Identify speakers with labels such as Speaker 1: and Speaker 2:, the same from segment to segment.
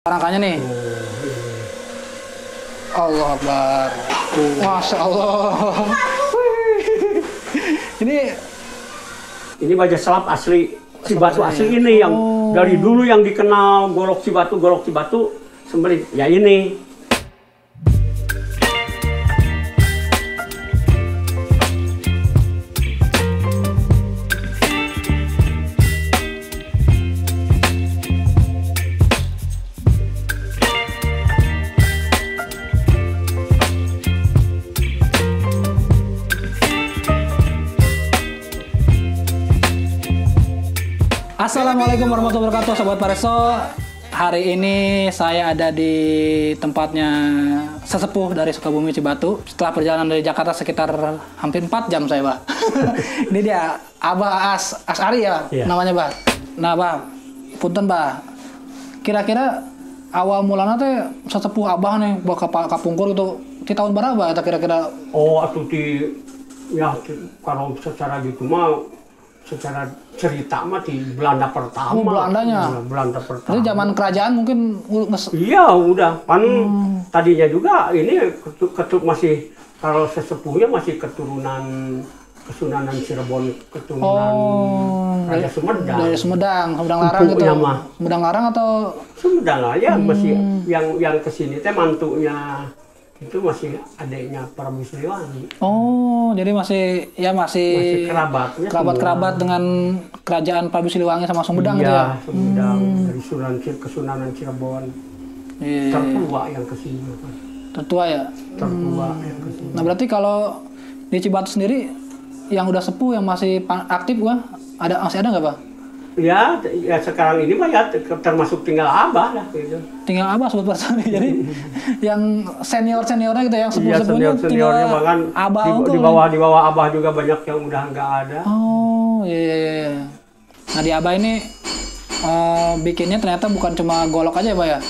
Speaker 1: Rangkanya nih. Allah Akbar. Masya Allah.
Speaker 2: Ini baja selap asli Cibatu asli ini yang dari dulu yang dikenal golok Cibatu sembelih ya ini.
Speaker 1: Assalamualaikum warahmatullahi wabarakatuh, Sobat Pareso. Hari ini saya ada di tempatnya sesepuh dari Sukabumi Cibatu. Setelah perjalanan dari Jakarta sekitar hampir 4 jam saya, Bah. Ini dia, Abah Asari ya, namanya, Bah. Nah, Bah, punten, Bah. Kira-kira awal mulanya teh sesepuh Abah nih, Bah, kapungkur itu di tahun berapa atau kira-kira?
Speaker 2: Oh, atuh ya kalau secara gitu mah secara cerita mah di Belanda pertama.
Speaker 1: Oh, Belandanya.
Speaker 2: Belanda pertama.
Speaker 1: Jadi zaman kerajaan mungkin
Speaker 2: iya, udah. Tadinya juga ini masih kalau sesepuhnya masih Kesunanan Cirebon, keturunan Raja Sumedang.
Speaker 1: Dari Sumedang Larang gitu. Sumedang Larang atau
Speaker 2: Sumedang aja masih yang kesini teh mantunya itu masih adiknya Prabu Siliwangi. Oh,
Speaker 1: jadi masih kerabat dengan kerajaan Prabu Siliwangi sama Sumedang gitu ya?
Speaker 2: Iya, Sumedang dari Kesunanan Cirebon. Tertua yang kesini.
Speaker 1: Tertua ya?
Speaker 2: Tertua yang kesini.
Speaker 1: Nah, berarti kalau di Cibatu sendiri yang udah sepuh yang masih aktif masih ada nggak, Pak?
Speaker 2: Ya sekarang ini mah ya termasuk tinggal Abah lah gitu.
Speaker 1: Tinggal Abah Sobat Pareso. Jadi yang seniornya gitu, yang sepuh-sepuhnya
Speaker 2: seniornya bahkan
Speaker 1: Abah
Speaker 2: di bawah Abah juga banyak yang udah nggak ada.
Speaker 1: Oh iya. Nah, di Abah ini bikinnya ternyata bukan cuma golok aja, Pak ya?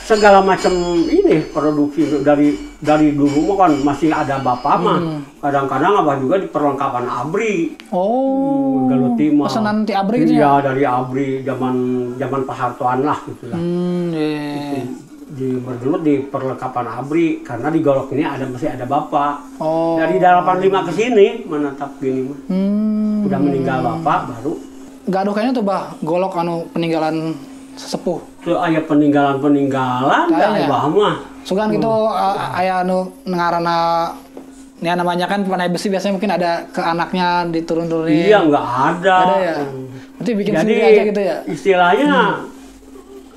Speaker 2: Segala macam ini produksi dari dulu mah kan masih ada bapak mah. Kadang-kadang Abah juga di perlengkapan ABRI.
Speaker 1: Oh. Pesanan ti ABRI gitu ya?
Speaker 2: Iya, dari ABRI zaman Pak Hartoan lah gitu lah. Bergelut di perlengkapan ABRI karena di golok ini masih ada bapak. Oh. Dari 85 ke sini menetap gini mah. Udah meninggal bapak baru.
Speaker 1: Gak ada kayaknya tuh, Bah, golok peninggalan sesepuh.
Speaker 2: Tuh aya peninggalan ya Abah mah.
Speaker 1: Sugan gitu aya ngaranna ya namanya kan panai besi biasanya mungkin ada ke anaknya diturun-turunin.
Speaker 2: Iya, nggak ada.
Speaker 1: Ada ya. Berarti bikin sendiri aja gitu ya.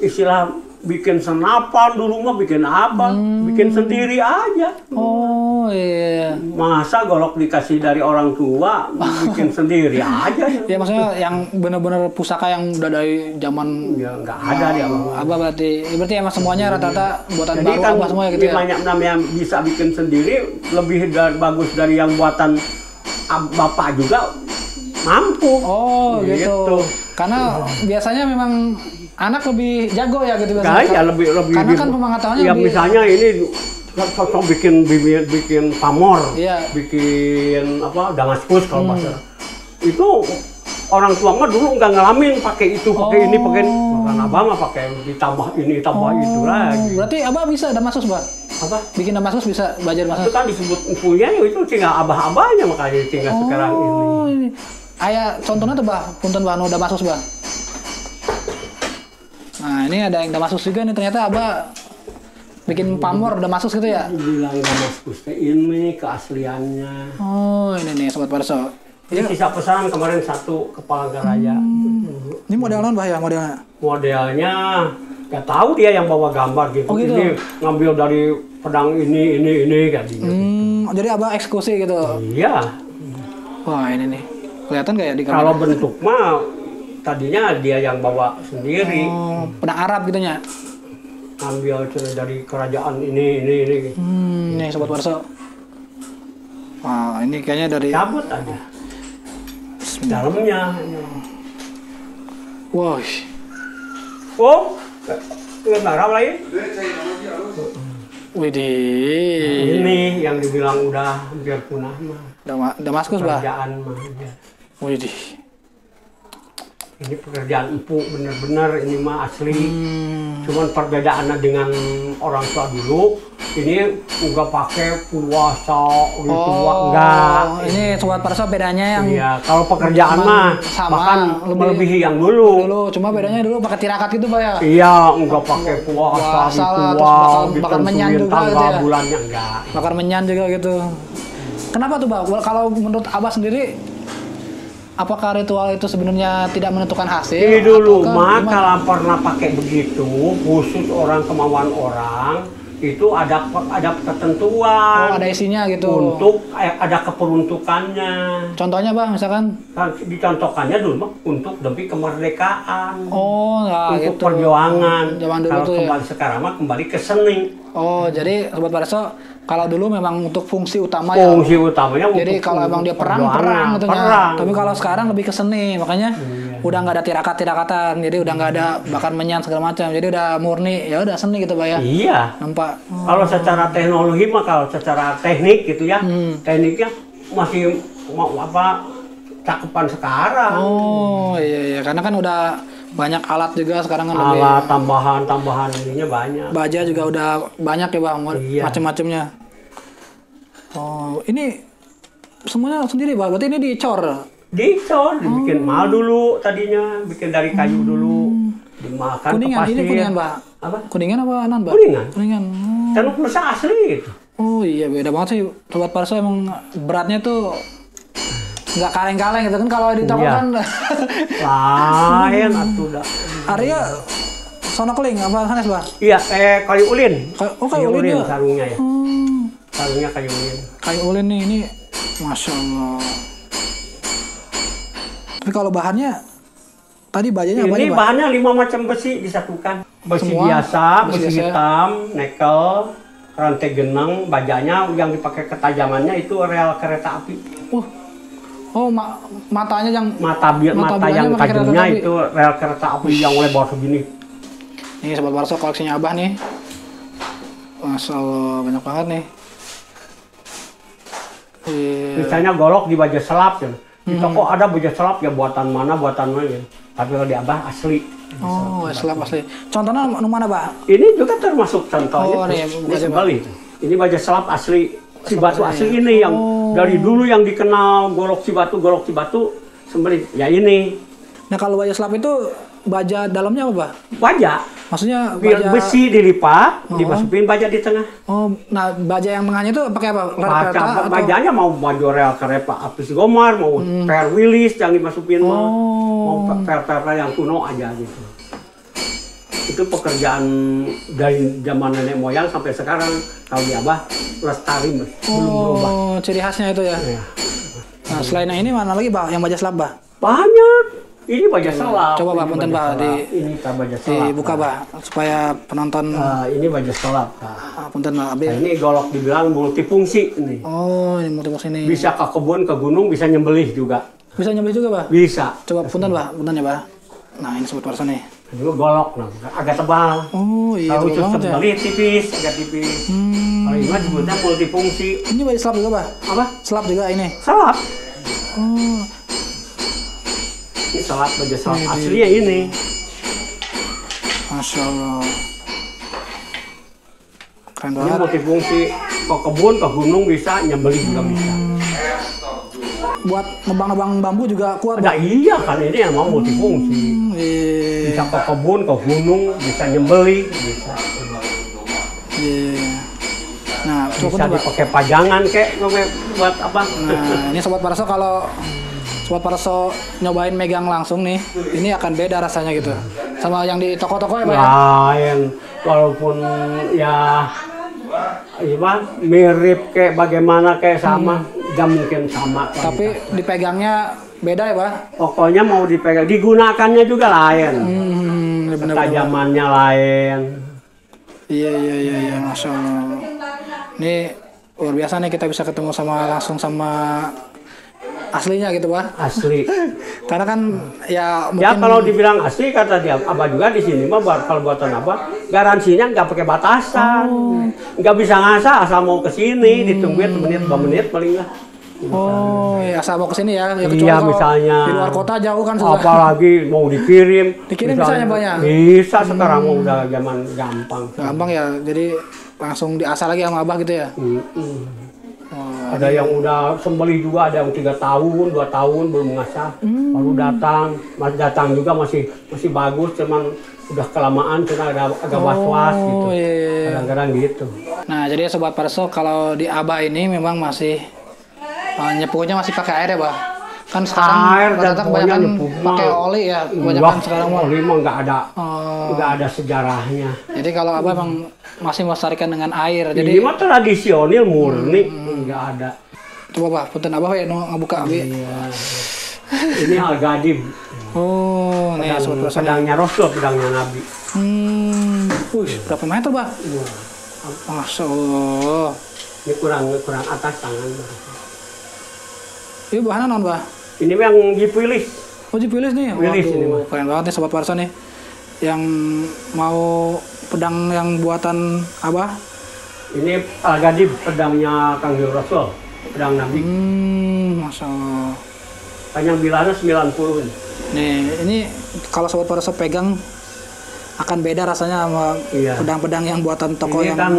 Speaker 2: Istilah bikin senapan dulu mah bikin apa? Bikin sendiri aja.
Speaker 1: Oh iya.
Speaker 2: Masa golok dikasih dari orang tua, bikin sendiri aja.
Speaker 1: Ya maksudnya yang benar-benar pusaka yang udah dari zaman
Speaker 2: ya nggak ada dia.
Speaker 1: Abah berarti emang semuanya rata-rata buatan
Speaker 2: jadi
Speaker 1: baru
Speaker 2: kan
Speaker 1: Abah semua ya gitu ya.
Speaker 2: Banyak yang bisa bikin sendiri lebih bagus dari yang buatan bapak juga mampu.
Speaker 1: Oh gitu. Karena biasanya memang anak lebih jago ya gitu biasanya.
Speaker 2: Ya lebih
Speaker 1: karena kan pemangkatannya
Speaker 2: ya misalnya ini cocok bikin pamor, bikin Damaskus kalau bahasa. Itu orang tua mah dulu nggak ngalamin pakai itu, pakai ini, bahkan Abah mah pakai ditambah ini, tambah itu lagi.
Speaker 1: Berarti Abah bisa Damaskus, Pak?
Speaker 2: Apa?
Speaker 1: Bikin Damaskus bisa belajar Damaskus?
Speaker 2: Itu kan disebut punya itu tinggal Abah-abahnya makanya tinggal sekarang ini.
Speaker 1: Aya contohnya tuh, Bah, punten Bah, Damaskus, Bah. Nah, ini ada yang Damaskus juga nih, ternyata Abah bikin pamor Damaskus gitu ya?
Speaker 2: Bilang Damaskus ini keasliannya.
Speaker 1: Oh, ini nih Sobat Pareso.
Speaker 2: Ini sisa pesanan kemarin 1 kepala garaya.
Speaker 1: Ini modelnya, Bah, ya modelnya? Modelnya
Speaker 2: nggak tahu dia yang bawa gambar gitu.
Speaker 1: Oh, gitu.
Speaker 2: Ini ngambil dari pedang ini kayak gitu.
Speaker 1: Jadi Abah eksekusi gitu?
Speaker 2: Iya.
Speaker 1: Wah, ini nih. Kelihatan nggak ya di kamera?
Speaker 2: Kalau bentuk mah tadinya dia yang bawa sendiri.
Speaker 1: Oh, pedang Arab gitu nya?
Speaker 2: Ambil dari kerajaan ini gitu.
Speaker 1: Nih Sobat Pareso. Wah, ini kayaknya dari
Speaker 2: cabut aja. Dalamnya.
Speaker 1: Wah.
Speaker 2: Oh, nggak Arab lagi.
Speaker 1: Widih.
Speaker 2: Ini yang dibilang udah hampir punah mah.
Speaker 1: Damaskus, Bah.
Speaker 2: Kerajaan mah.
Speaker 1: Widih.
Speaker 2: Ini pekerjaan empuk bener-bener, ini mah asli. Cuman perbedaannya dengan orang tua dulu, ini enggak pakai pulwasa, tua enggak.
Speaker 1: Ini Sobat Parso bedanya yang
Speaker 2: iya, kalau pekerjaan mah
Speaker 1: sama,
Speaker 2: bahkan melebihi yang dulu.
Speaker 1: Cuma bedanya dulu pakai tirakat gitu Pak ya.
Speaker 2: Iya, enggak pakai puasa,
Speaker 1: bakar menyan juga
Speaker 2: tanggal
Speaker 1: gitu ya.
Speaker 2: bulannya enggak.
Speaker 1: Bakar menyan juga gitu. Kenapa tuh Pak? Kalau menurut Abah sendiri, apakah ritual itu sebenarnya tidak menentukan hasil?
Speaker 2: Ini dulu mah kalau pernah pakai begitu, khusus orang kemauan orang, itu ada ketentuan.
Speaker 1: Oh, ada isinya gitu.
Speaker 2: Untuk ada keperuntukannya.
Speaker 1: Contohnya Bang, misalkan?
Speaker 2: Dicontohkannya dulu mah untuk demi kemerdekaan.
Speaker 1: Oh, nah,
Speaker 2: untuk
Speaker 1: gitu.
Speaker 2: Perjuangan.
Speaker 1: Kalau
Speaker 2: kembali sekarang mah kembali ke seni.
Speaker 1: Oh, jadi Sobat Parso, kalau dulu memang untuk fungsi utama
Speaker 2: fungsi utamanya
Speaker 1: jadi
Speaker 2: untuk
Speaker 1: kalau emang dia perang gitu ya. Tapi kalau sekarang lebih ke seni, makanya udah nggak ada tirakatan, jadi udah nggak ada bakar menyan segala macam. Jadi udah murni, ya udah seni gitu Pak ya.
Speaker 2: Iya.
Speaker 1: Nampak.
Speaker 2: Kalau secara teknologi mah, kalau secara teknik gitu ya, tekniknya masih cakupan sekarang.
Speaker 1: Oh iya, karena kan udah banyak alat juga sekarang kan.
Speaker 2: Alat tambahan ininya banyak.
Speaker 1: Baja juga udah banyak ya Bang,
Speaker 2: iya.
Speaker 1: macam-macamnya. Oh, ini semuanya sendiri Bang, berarti ini dicor?
Speaker 2: Dicor, dibikin mal dulu tadinya, bikin dari kayu dulu, dimakan
Speaker 1: kuningan,
Speaker 2: ke pasir.
Speaker 1: Ini kuningan Pak?
Speaker 2: Apa?
Speaker 1: Kuningan apa non Pak? Kuningan.
Speaker 2: Tenun pulsa asli itu.
Speaker 1: Oh iya, beda banget sih. Sobat Parso emang beratnya tuh nggak kaleng-kaleng gitu kan, kalau di toko kan
Speaker 2: lain atuh dah.
Speaker 1: Arya sono keling apa sanes Bah?
Speaker 2: Iya, kayu ulin.
Speaker 1: Kayu ulin ya?
Speaker 2: Sarungnya ya. Sarungnya kayu ulin.
Speaker 1: Kayu ulin nih, ini Masya Allah. Tapi kalau bahannya tadi bajanya apa?
Speaker 2: Ini bahannya 5 macam besi disatukan. Besi biasa, besi hitam, nikel, rantai geneng. Bajanya yang dipakai ketajamannya itu rel kereta api.
Speaker 1: Oh, matanya yang
Speaker 2: mata yang tajamnya itu rel kereta api yang lebar segini.
Speaker 1: Nih Sobat Parso, koleksinya Abah nih. Masya Allah, banyak banget nih.
Speaker 2: Misalnya golok di baja selap ya. Di toko ada baja selap ya, buatan mana ya. Tapi kalau di Abah asli.
Speaker 1: Oh, selap asli. Contohnya mana Pak?
Speaker 2: Ini juga termasuk contohnya.
Speaker 1: Oh, ini
Speaker 2: kembali. Ini baja selap asli. Cibatu asli ini yang dari dulu yang dikenal golok Cibatu sembelih ya ini.
Speaker 1: Nah kalau baja selap itu baja dalamnya apa Pak?
Speaker 2: Baja.
Speaker 1: Maksudnya baja
Speaker 2: besi dilipat, dimasukin baja di tengah.
Speaker 1: Oh, nah baja yang tengahnya itu pakai apa? Kereta
Speaker 2: bajanya mau baju rel kereta api Gomar, mau per Willis yang dimasukin mau per yang kuno aja gitu. Itu pekerjaan dari zaman nenek moyang sampai sekarang. Kalau di Abah lestari belum berubah.
Speaker 1: Oh, ciri khasnya itu ya. Nah, selain yang ini mana lagi Bah? Yang baja selap Bah?
Speaker 2: Banyak. Ini baja selap.
Speaker 1: Coba Bah, punten Bah
Speaker 2: ini baja selap.
Speaker 1: Dibuka Bah supaya penonton.
Speaker 2: Ini baja selap.
Speaker 1: Punten Bah.
Speaker 2: Ini golok dibilang multifungsi ini.
Speaker 1: Oh, ini multifungsi ini.
Speaker 2: Bisa ke kebun, ke gunung, bisa nyembelih juga.
Speaker 1: Bisa nyembelih juga Bah?
Speaker 2: Bisa.
Speaker 1: Coba punten Bah, punten ya Bah. Nah, ini Sobat Parso nih.
Speaker 2: Ini golok, agak tebal.
Speaker 1: Oh iya.
Speaker 2: Kalau itu sembelih tipis, agak tipis. Kalau ini disebutnya multifungsi.
Speaker 1: Ini baja selap juga Bah?
Speaker 2: Apa?
Speaker 1: Selap juga ini?
Speaker 2: Selap.
Speaker 1: Oh.
Speaker 2: Ini selap, baja selap aslinya ini.
Speaker 1: Masya Allah. Keren banget.
Speaker 2: Ini multifungsi. Ke kebun, ke gunung bisa, nyembelih juga bisa.
Speaker 1: Buat nebang-nebang bambu juga kuat.
Speaker 2: Nah iya kan ini yang mau multifungsi. Bisa ke kebun, ke gunung, bisa nyembelih, bisa.
Speaker 1: Nah,
Speaker 2: bisa dipakai pajangan kayak buat apa?
Speaker 1: Nah, ini Sobat Parso, kalau Sobat Parso nyobain megang langsung nih, ini akan beda rasanya gitu. Sama yang di toko-toko ya Pak ya?
Speaker 2: Yang walaupun ya mirip kayak bagaimana kayak sama, gak mungkin sama.
Speaker 1: Tapi dipegangnya beda ya Pak?
Speaker 2: Pokoknya mau dipegang, digunakannya juga lain. Ketajamannya lain.
Speaker 1: Iya, Masya Allah. Ini luar biasa nih, kita bisa ketemu langsung sama aslinya gitu Pak.
Speaker 2: Asli.
Speaker 1: Karena kan ya mungkin...
Speaker 2: Ya kalau dibilang asli kata dia, Abah juga di sini mah kalau buatan Abah garansinya nggak pakai batasan. Nggak bisa ngasah asal mau ke sini, ditungguin menit 2 menit paling lah.
Speaker 1: Oh, ya asal mau ke sini ya.
Speaker 2: Iya, misalnya
Speaker 1: di luar kota jauh kan susah.
Speaker 2: Apalagi mau dikirim.
Speaker 1: Dikirim misalnya banyak.
Speaker 2: Bisa sekarang udah zaman gampang.
Speaker 1: Gampang ya. Jadi langsung diasal lagi sama Abah gitu ya.
Speaker 2: Ada yang udah sembeli juga, ada yang 3 tahun, 2 tahun belum mengasah, baru datang. Datang juga masih bagus, cuman udah kelamaan, cuma agak was-was gitu.
Speaker 1: Iya.
Speaker 2: Kadang-kadang gitu.
Speaker 1: Nah, jadi Sobat Parso, kalau di Abah ini memang masih nyepuhnya masih pakai air ya, Bah? Kan sekarang
Speaker 2: air dan
Speaker 1: kebanyakan pakai oli ya, kebanyakan sekarang mah.
Speaker 2: Oli mah nggak ada sejarahnya.
Speaker 1: Jadi kalau Abah emang masih melestarikan dengan air. Jadi
Speaker 2: ini mah tradisional murni, nggak ada.
Speaker 1: Coba Bah, punten Abah ya ngabuka abi.
Speaker 2: Iya. Ini Al-Gadim.
Speaker 1: Oh, nih Sobat Parso.
Speaker 2: Pedangnya Rasul, pedangnya Nabi.
Speaker 1: Berapa meter, Bah? Masya Allah.
Speaker 2: Ini kurang atas tangan.
Speaker 1: Ini bahannya non, Bah?
Speaker 2: Ini yang dipilih.
Speaker 1: Oh, dipilih nih.
Speaker 2: Pilih ini, Mas.
Speaker 1: Keren banget nih Sobat Parso nih. Yang mau pedang yang buatan Abah?
Speaker 2: Ini Al-Gadim, pedangnya Kangjeng Rasul, pedang Nabi.
Speaker 1: Masya Allah.
Speaker 2: Panjang bilangnya 90 ini.
Speaker 1: Nih, ini kalau Sobat Parso pegang akan beda rasanya sama pedang-pedang yang buatan toko
Speaker 2: ini
Speaker 1: yang
Speaker 2: kan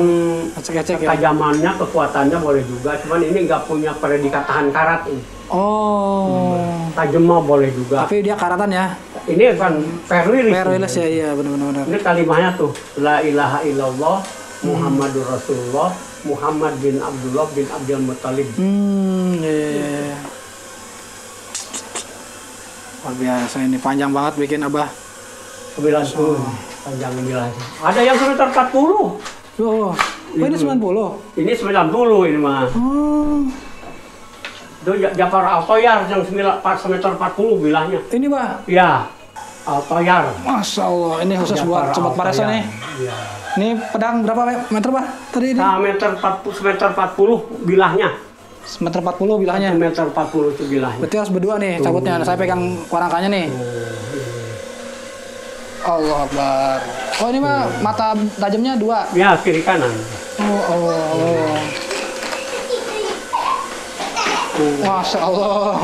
Speaker 1: ecek-ecek ya.
Speaker 2: ketajamannya, kekuatannya boleh juga, cuman ini nggak punya predikat tahan karat ini.
Speaker 1: Oh.
Speaker 2: Tajam mah boleh juga.
Speaker 1: Tapi dia karatan ya.
Speaker 2: Ini kan fair
Speaker 1: release ya, iya benar-benar.
Speaker 2: Ini kalimatnya tuh, la ilaha illallah Muhammadur Rasulullah Muhammad bin Abdullah bin Abdul Muttalib.
Speaker 1: Iya. Luar biasa, ini panjang banget bikin Abah.
Speaker 2: 90 panjang bilangnya. Ada yang sekitar 40.
Speaker 1: Oh, ini 90.
Speaker 2: Ini 90 ini mah. Itu Jafar Al-Toyar yang semeter 40 bilahnya.
Speaker 1: Ini, Pak?
Speaker 2: Iya, Al-Toyar.
Speaker 1: Masya Allah, ini khusus buat Sobat Parso nih.
Speaker 2: Iya.
Speaker 1: Ini pedang berapa meter, Pak? Tadi ini?
Speaker 2: Semeter 40 bilahnya.
Speaker 1: Semeter 40 bilahnya?
Speaker 2: Semeter 40 itu bilahnya.
Speaker 1: Berarti harus berdua nih cabutnya. Saya pegang warangkanya nih. Allah Akbar. Oh, ini mah mata tajamnya 2?
Speaker 2: Ya, kiri kanan.
Speaker 1: Oh. Masya Allah.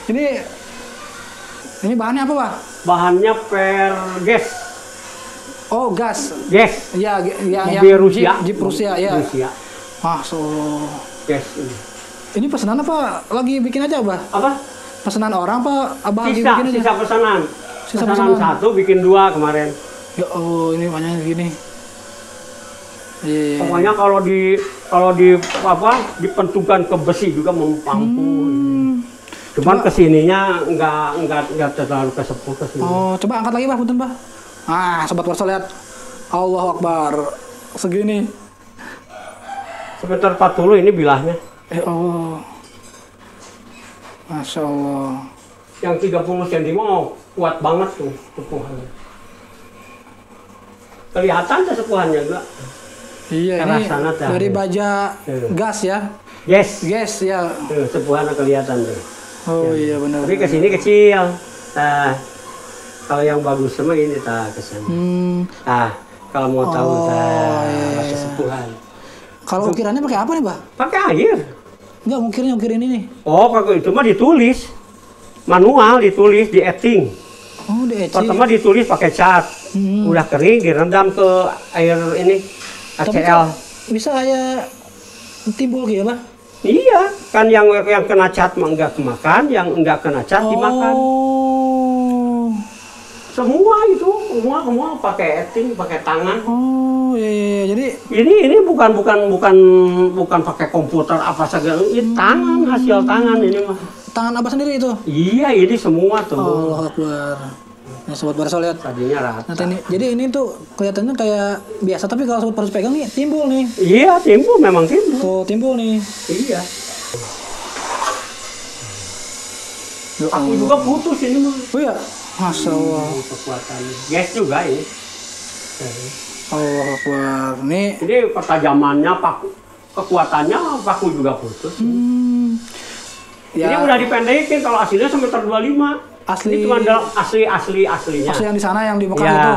Speaker 1: Ini bahannya apa, Pak?
Speaker 2: Bahannya per gas.
Speaker 1: Oh, gas.
Speaker 2: Gas.
Speaker 1: Iya, yang
Speaker 2: Rusia.
Speaker 1: Jeep Rusia, ya.
Speaker 2: Rusia.
Speaker 1: Masya Allah.
Speaker 2: Gas ini.
Speaker 1: Ini pesanan apa? Lagi bikin aja, Abah?
Speaker 2: Apa?
Speaker 1: Pesanan orang apa Abah lagi bikin aja?
Speaker 2: Sisa pesanan.
Speaker 1: Sisa
Speaker 2: pesanan 1 bikin 2 kemarin.
Speaker 1: Ya Allah, ini banyak gini. Iya.
Speaker 2: Pokoknya kalau dipentukan ke besi juga mampu. Cuman kesininya nggak terlalu kesepuh kesini.
Speaker 1: Oh, coba angkat lagi, Pak, punten, Pak. Sobat Parso lihat. Allahu Akbar. Segini.
Speaker 2: Sekitar 40 ini bilahnya.
Speaker 1: Oh. Masya Allah.
Speaker 2: Yang 30 cm kuat banget tuh tepuhannya. Kelihatan kesepuhannya enggak?
Speaker 1: Iya, ini dari baja gas ya?
Speaker 2: Gas
Speaker 1: ya.
Speaker 2: Tuh, sepuhannya kelihatan tuh.
Speaker 1: Oh iya benar.
Speaker 2: Tapi kesini kecil. Kalau yang bagus semua ini kesini. Kalau mau tahu kesepuhan.
Speaker 1: Kalau ukirannya pakai apa nih, Pak?
Speaker 2: Pakai air.
Speaker 1: Enggak, ukirin ini nih.
Speaker 2: Oh, kalau itu mah ditulis. Manual ditulis, di etching.
Speaker 1: Oh, di etching.
Speaker 2: Pertama ditulis pakai cat. Udah kering, direndam ke air ini, HCl.
Speaker 1: Bisa kayak timbul gitu, Pak?
Speaker 2: Iya, kan yang kena cat mah enggak kemakan, yang enggak kena cat dimakan. Semua itu, semua pakai etching, pakai tangan.
Speaker 1: Oh, iya. Jadi
Speaker 2: ini bukan pakai komputer apa segala, ini tangan, hasil tangan ini mah.
Speaker 1: Tangan Abah sendiri itu?
Speaker 2: Iya, ini semua tuh.
Speaker 1: Allah Akbar. Nah, Sobat Parso lihat.
Speaker 2: Tadinya rata.
Speaker 1: Jadi ini tuh kelihatannya kayak biasa, tapi kalau Sobat Parso pegang nih timbul nih.
Speaker 2: Iya, timbul, memang timbul.
Speaker 1: Tuh, timbul nih.
Speaker 2: Iya. Aku juga putus ini mah.
Speaker 1: Oh iya? Masya Allah.
Speaker 2: Kekuatan gas juga ini.
Speaker 1: Allah Akbar.
Speaker 2: Ini pertajamannya, kekuatannya paku juga putus. Ini udah dipendekin, kalau aslinya semeter 25. Ini cuma aslinya. Asli
Speaker 1: yang di sana yang di Mekah itu.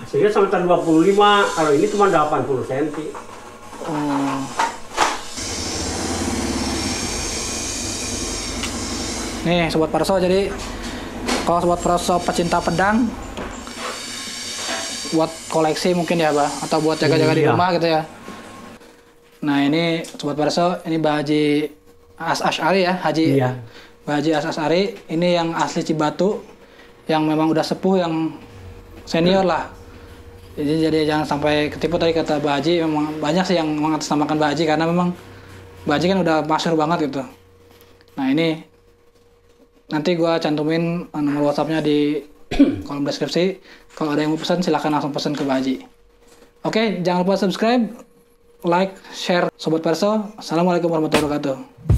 Speaker 2: Aslinya semeter 25, kalau ini cuma 80 cm.
Speaker 1: Nih Sobat Parso, jadi kalau Sobat Parso pecinta pedang, buat koleksi mungkin ya, Bah, atau buat jaga-jaga di rumah gitu ya. Nah ini Sobat Parso, ini Mbah Haji Asy'ari ya, Mbah Haji Asy'ari, ini yang asli Cibatu, yang memang udah sepuh, yang senior lah. Jadi jangan sampai ketipu tadi kata Mbah Haji. Memang banyak sih yang mengatasnamakan Mbah Haji karena memang Mbah Haji kan udah masyhur banget gitu. Nah ini nanti gua cantumin nomor WhatsApp-nya di kolom deskripsi. Kalau ada yang mau pesan silahkan langsung pesan ke Mbah Haji. Oke, jangan lupa subscribe, like, share Sobat Parso. Assalamualaikum warahmatullahi wabarakatuh.